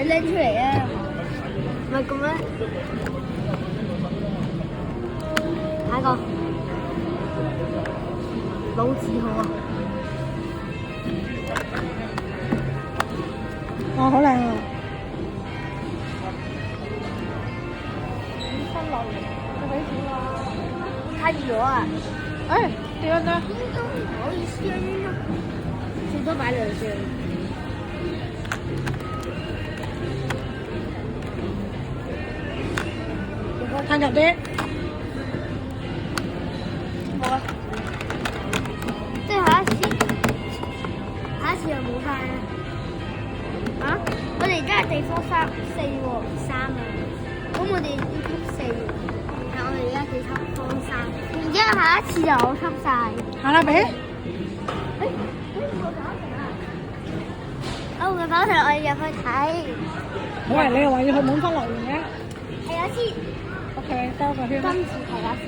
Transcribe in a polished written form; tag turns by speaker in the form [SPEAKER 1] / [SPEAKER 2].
[SPEAKER 1] 你拎出嚟啊！唔係咁樣，下一個老字號啊！
[SPEAKER 2] 哇，好靚啊！
[SPEAKER 1] 新樂園，要俾錢啊！太熱咗啊！
[SPEAKER 2] 誒，點樣咧？
[SPEAKER 1] 應該唔好意思啊，應該最多擺2張。
[SPEAKER 2] 趁入啲。
[SPEAKER 1] 好啊！即係下一次又冇晒啦。啊！我哋而家係地方4喎，3啊。咁我哋要級4喎，但係我哋而家地方3，然之後下一次就我級晒。
[SPEAKER 2] 行啦，俾。
[SPEAKER 1] 我嘅跑場我要入去睇。
[SPEAKER 2] 喂，你又話要去滿分樂園嘅？
[SPEAKER 1] 係啊，先。
[SPEAKER 2] OK，兜個圈。
[SPEAKER 1] 今次係啊先。